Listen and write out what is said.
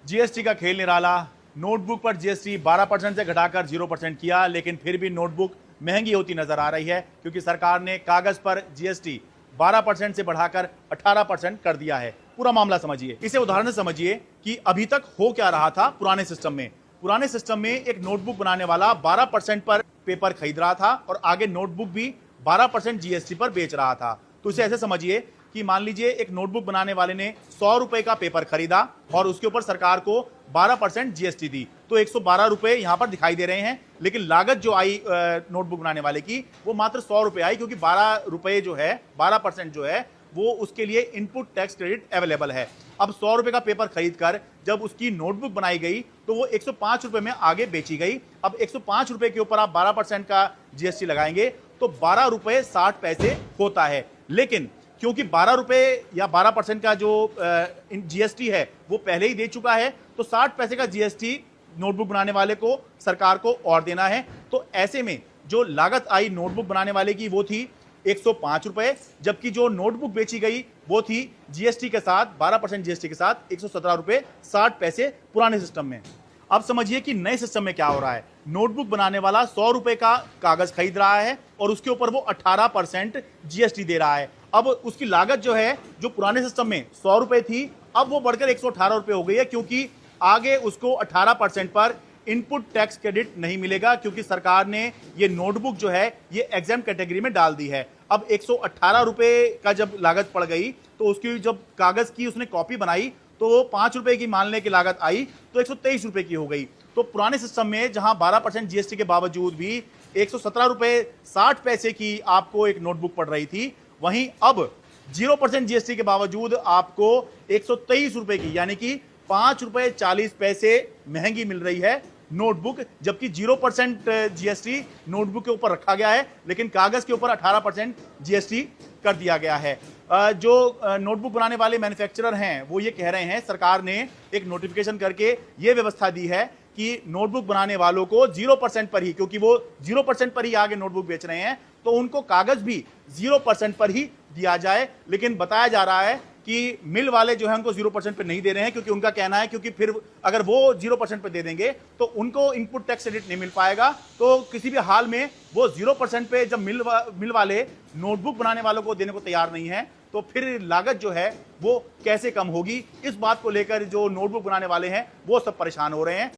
GST का खेल निराला। Notebook पर जीएसटी 12% से घटाकर 0% किया, लेकिन फिर भी नोटबुक महंगी होती नजर आ रही है क्योंकि सरकार ने कागज पर जीएसटी 12% से बढ़ाकर 18% कर दिया है। पूरा मामला समझिए, इसे उदाहरण से समझिए कि अभी तक हो क्या रहा था पुराने सिस्टम में। पुराने सिस्टम में एक नोटबुक बनाने वाला 12% पर पेपर खरीद रहा था और आगे नोटबुक भी 12% जीएसटी पर बेच रहा था। तो इसे ऐसे समझिए कि मान लीजिए एक नोटबुक बनाने वाले ने 100 रुपए का पेपर खरीदा और उसके ऊपर सरकार को 12% जीएसटी दी, तो 112 रुपए यहां पर दिखाई दे रहे हैं, लेकिन लागत जो आई नोटबुक बनाने वाले की वो मात्र 100 रुपए आई, क्योंकि 12 रुपए जो है 12% जो है वो उसके लिए इनपुट टैक्स क्रेडिट अवेलेबल है। अब 100 रुपए का पेपर खरीद कर जब उसकी नोटबुक बनाई गई तो वो 105 रुपए में आगे बेची गई। अब 105 रुपए के ऊपर आप 12% का जीएसटी लगाएंगे तो 12 रुपए 60 पैसे होता है। लेकिन क्योंकि 12 रुपए या 12% का जो जीएसटी है वो पहले ही दे चुका है, तो 60 पैसे का जीएसटी नोटबुक बनाने वाले को सरकार को और देना है। तो ऐसे में जो लागत आई नोटबुक बनाने वाले की वो थी 105 रुपए, जबकि जो नोटबुक बेची गई वो थी जीएसटी के साथ 12% जीएसटी के साथ 117 रुपए 60 पैसे पुराने सिस्टम में। अब समझिए कि नए सिस्टम में क्या हो रहा है। नोटबुक बनाने वाला 100 रुपए का कागज खरीद रहा है और उसके ऊपर वो 18% जीएसटी दे रहा है। अब उसकी लागत जो है, जो पुराने सिस्टम में 100 रुपए थी, अब वो बढ़कर 118 रुपए हो गई है, क्योंकि आगे उसको 18% पर इनपुट टैक्स क्रेडिट नहीं मिलेगा, क्योंकि सरकार ने ये नोटबुक जो है ये एग्जाम कैटेगरी में डाल दी है। अब 118 रुपए का जब लागत पड़ गई तो उसकी जब कागज की उसने कॉपी बनाई तो 5 रुपए की मानने की लागत आई तो 123 रुपए की हो गई। तो पुराने सिस्टम में जहां 12% जीएसटी के बावजूद भी 117 रुपए 60 पैसे की आपको एक नोटबुक पड़ रही थी, वहीं अब 0% जीएसटी के बावजूद आपको 123 रुपए की, यानी कि 5 रुपए 40 पैसे महंगी मिल रही है नोटबुक, जबकि 0% जीएसटी नोटबुक के ऊपर रखा गया है, लेकिन कागज के ऊपर 18% जीएसटी कर दिया गया है। जो नोटबुक बनाने वाले मैन्युफैक्चरर हैं वो ये कह रहे हैं, सरकार ने एक नोटिफिकेशन करके ये व्यवस्था दी है कि नोटबुक बनाने वालों को 0% पर ही, क्योंकि वो 0% पर ही आगे नोटबुक बेच रहे हैं, तो उनको कागज भी 0% पर ही दिया जाए। लेकिन बताया जा रहा है कि मिल वाले जो है उनको 0% पे नहीं दे रहे हैं, क्योंकि उनका कहना है क्योंकि फिर अगर वो 0% पे दे देंगे तो उनको इनपुट टैक्स क्रेडिट नहीं मिल पाएगा। तो किसी भी हाल में वो 0% पे जब मिल वाले नोटबुक बनाने वालों को देने को तैयार नहीं है, तो फिर लागत जो है वो कैसे कम होगी। इस बात को लेकर जो नोटबुक बनाने वाले हैं वो सब परेशान हो रहे हैं।